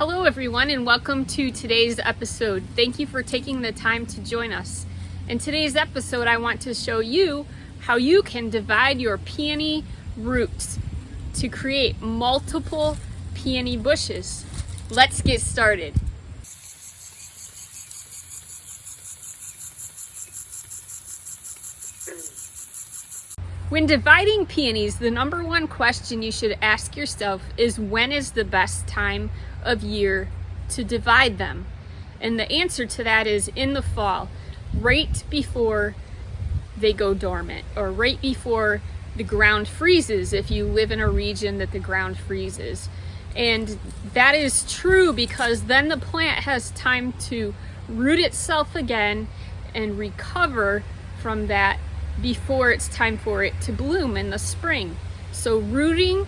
Hello everyone and welcome to today's episode. Thank you for taking the time to join us. In today's episode, I want to show you how you can divide your peony roots to create multiple peony bushes. Let's get started. When dividing peonies, the number one question you should ask yourself is when is the best time of year to divide them? And the answer to that is in the fall, right before they go dormant, or right before the ground freezes if you live in a region that the ground freezes. And that is true because then the plant has time to root itself again and recover from that before it's time for it to bloom in the spring. So rooting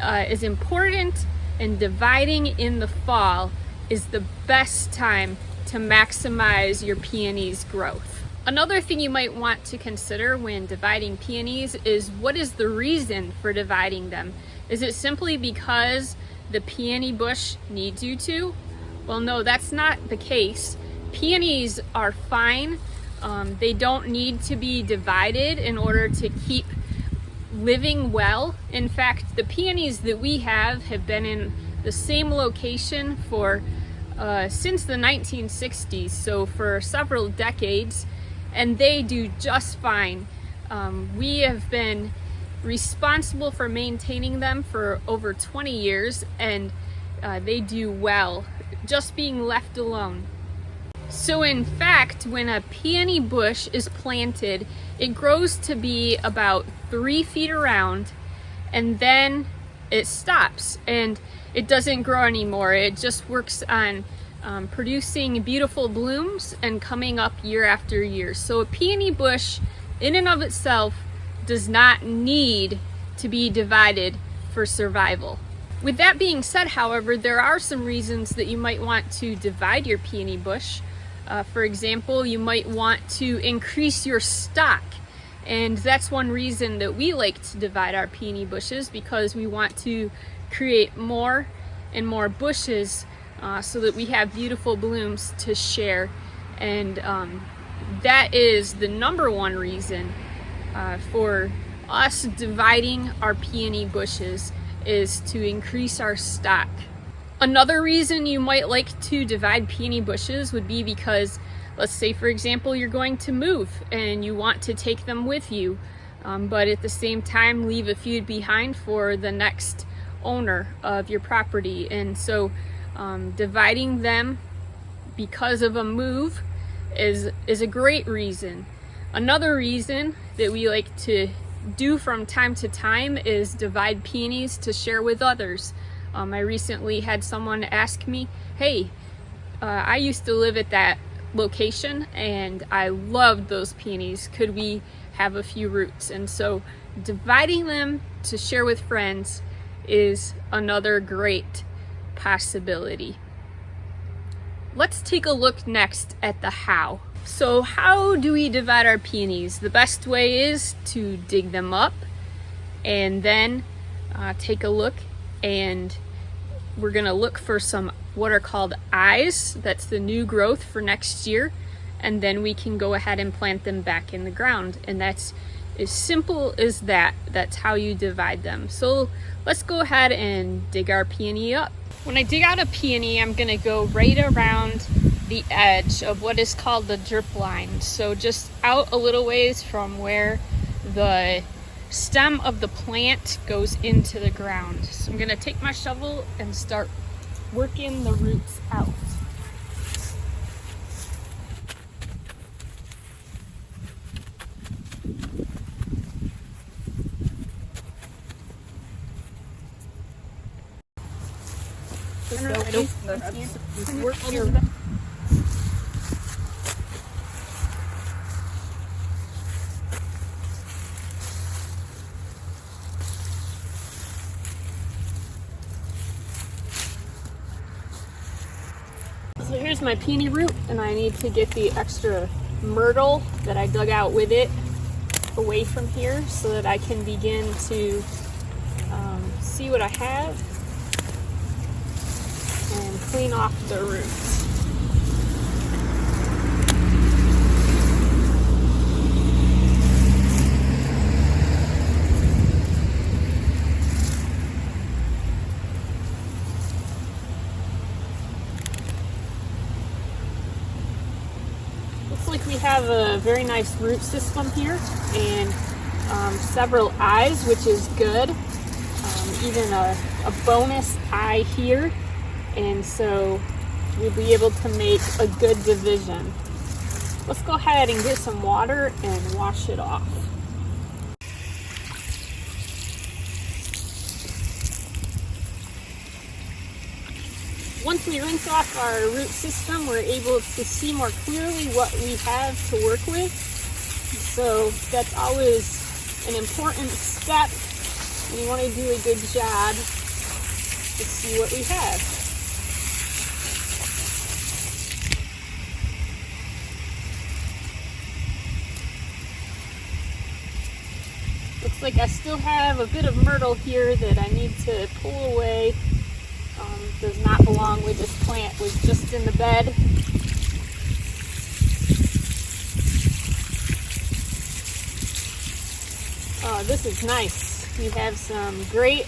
is important, and dividing in the fall is the best time to maximize your peonies' growth. Another thing you might want to consider when dividing peonies is what is the reason for dividing them? Is it simply because the peony bush needs you to? Well, no, that's not the case. Peonies are fine. They don't need to be divided in order to keep living well. In fact, the peonies that we have been in the same location for since the 1960s, so for several decades, and they do just fine. We have been responsible for maintaining them for over 20 years, and they do well, just being left alone. So in fact, when a peony bush is planted, it grows to be about 3 feet around, and then it stops and it doesn't grow anymore. It just works on producing beautiful blooms and coming up year after year. So a peony bush in and of itself does not need to be divided for survival. With that being said, however, there are some reasons that you might want to divide your peony bush. For example, you might want to increase your stock, and that's one reason that we like to divide our peony bushes, because we want to create more and more bushes so that we have beautiful blooms to share. And that is the number one reason for us dividing our peony bushes, is to increase our stock. Another reason you might like to divide peony bushes would be because, let's say for example, you're going to move and you want to take them with you, but at the same time leave a few behind for the next owner of your property. And so dividing them because of a move is a great reason. Another reason that we like to do from time to time is divide peonies to share with others. I recently had someone ask me, hey, I used to live at that location and I loved those peonies. Could we have a few roots? And so dividing them to share with friends is another great possibility. Let's take a look next at the how. So how do we divide our peonies? The best way is to dig them up and then take a look, and we're gonna look for some what are called eyes. That's the new growth for next year, and then we can go ahead and plant them back in the ground. And that's as simple as that. That's how you divide them. So let's go ahead and dig our peony up. When I dig out a peony, I'm gonna go right around the edge of what is called the drip line. So just out a little ways from where the stem of the plant goes into the ground. So I'm gonna take my shovel and start working the roots out. So here's my peony root, and I need to get the extra myrtle that I dug out with it away from here so that I can begin to see what I have and clean off the roots. Looks like we have a very nice root system here, and several eyes, which is good. Even a bonus eye here, and so we'll be able to make a good division. Let's go ahead and get some water and wash it off. Once we rinse off our root system, we're able to see more clearly what we have to work with. So that's always an important step. You want to do a good job to see what we have. Looks like I still have a bit of myrtle here that I need to pull away. Does not belong with this plant, was just in the bed. Oh, this is nice. We have some great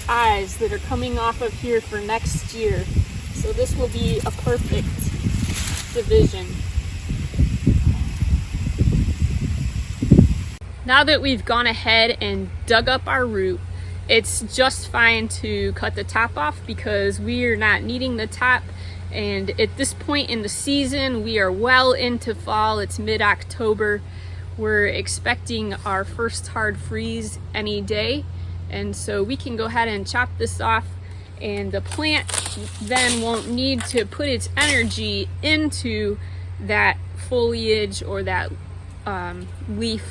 eyes that are coming off of here for next year. So this will be a perfect division. Now that we've gone ahead and dug up our root, it's just fine to cut the top off because we are not needing the top. And at this point in the season, we are well into fall. It's mid-October. We're expecting our first hard freeze any day. And so we can go ahead and chop this off, and the plant then won't need to put its energy into that foliage or that leaf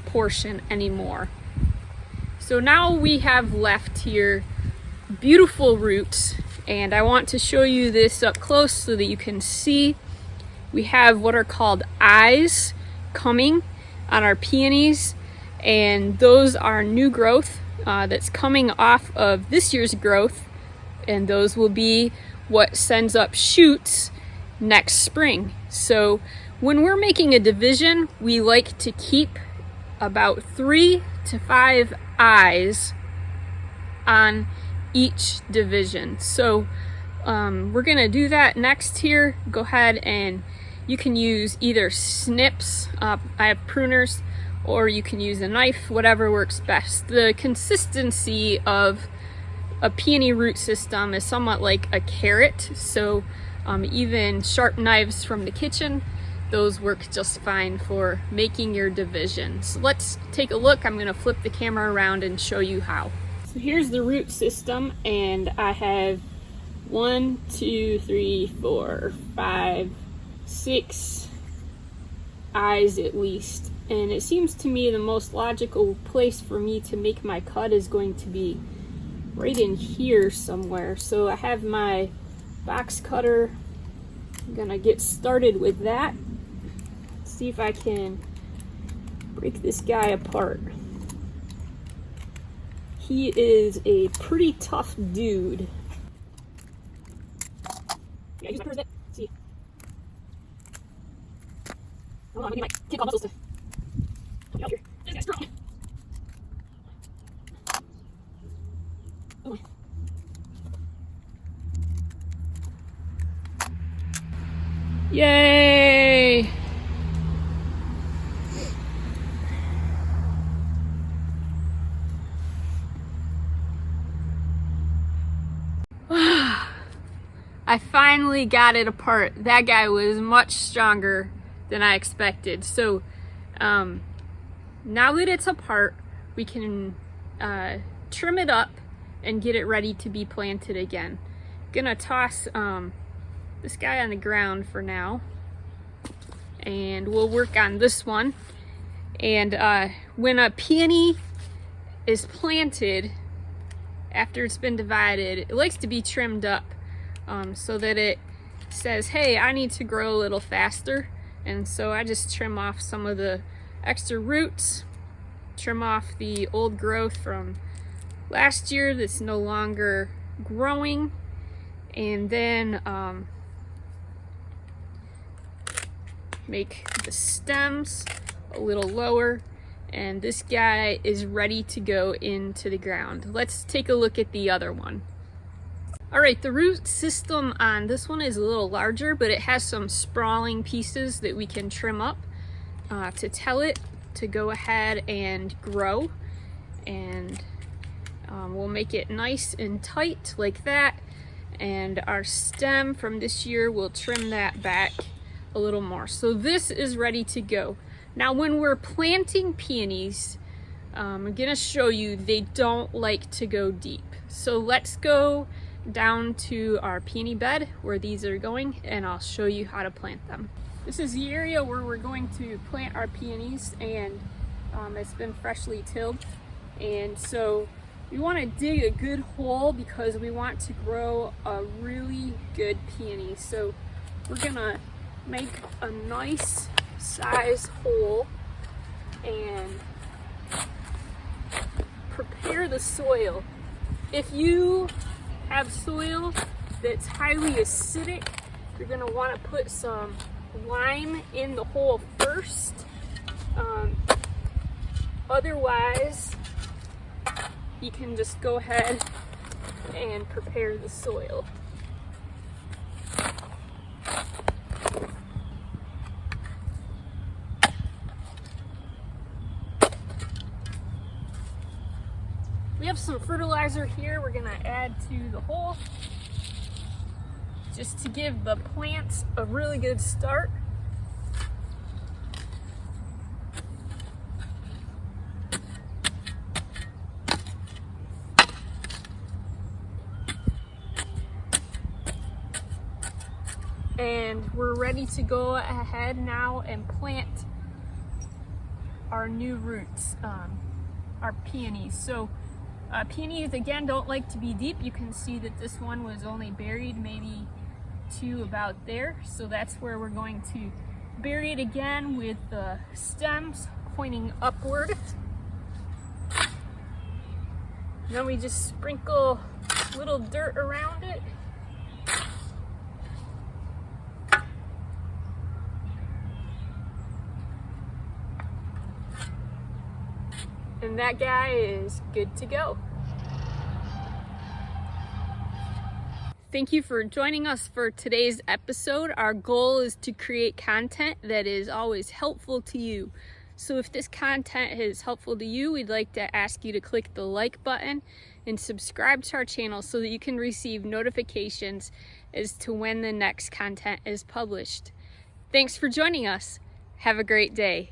portion anymore. So now we have left here beautiful roots, and I want to show you this up close so that you can see. We have what are called eyes coming on our peonies, and those are new growth that's coming off of this year's growth, and those will be what sends up shoots next spring. So when we're making a division, we like to keep about 3 to 5 eyes on each division. So we're gonna do that next here. Go ahead and you can use either snips, I have pruners, or you can use a knife, whatever works best. The consistency of a peony root system is somewhat like a carrot, so even sharp knives from the kitchen, those work just fine for making your division. So let's take a look. I'm gonna flip the camera around and show you how. So here's the root system, and I have 1, 2, 3, 4, 5, 6 eyes at least. And it seems to me the most logical place for me to make my cut is going to be right in here somewhere. So I have my box cutter. I'm gonna get started with that. See if I can break this guy apart. He is a pretty tough dude. Yeah, use my cutter a bit. See. Hold on, I'm gonna get my kick all muscles to get out here. This guy's strong. Oh. Yay! I finally got it apart. That guy was much stronger than I expected. So now that it's apart, we can trim it up and get it ready to be planted again. Gonna toss this guy on the ground for now, and we'll work on this one. And when a peony is planted, after it's been divided, it likes to be trimmed up so that it says, hey, I need to grow a little faster. And so I just trim off some of the extra roots, trim off the old growth from last year that's no longer growing, and then make the stems a little lower, and this guy is ready to go into the ground. Let's take a look at the other one. All right, the root system on this one is a little larger, but it has some sprawling pieces that we can trim up to tell it to go ahead and grow, and we'll make it nice and tight like that, and our stem from this year, we'll trim that back a little more. So this is ready to go. Now when we're planting peonies, I'm gonna show you they don't like to go deep. So let's go down to our peony bed where these are going, and I'll show you how to plant them. This is the area where we're going to plant our peonies, and it's been freshly tilled. And so we want to dig a good hole because we want to grow a really good peony. So we're gonna make a nice size hole and prepare the soil. If you have soil that's highly acidic, you're going to want to put some lime in the hole first. Otherwise, you can just go ahead and prepare the soil. We have some fertilizer here we're gonna add to the hole just to give the plants a really good start. And we're ready to go ahead now and plant our new roots, our peonies. So peonies, again, don't like to be deep. You can see that this one was only buried maybe to about there. So that's where we're going to bury it again with the stems pointing upward. And then we just sprinkle a little dirt around it. And that guy is good to go. Thank you for joining us for today's episode. Our goal is to create content that is always helpful to you. So if this content is helpful to you, we'd like to ask you to click the like button and subscribe to our channel so that you can receive notifications as to when the next content is published. Thanks for joining us. Have a great day.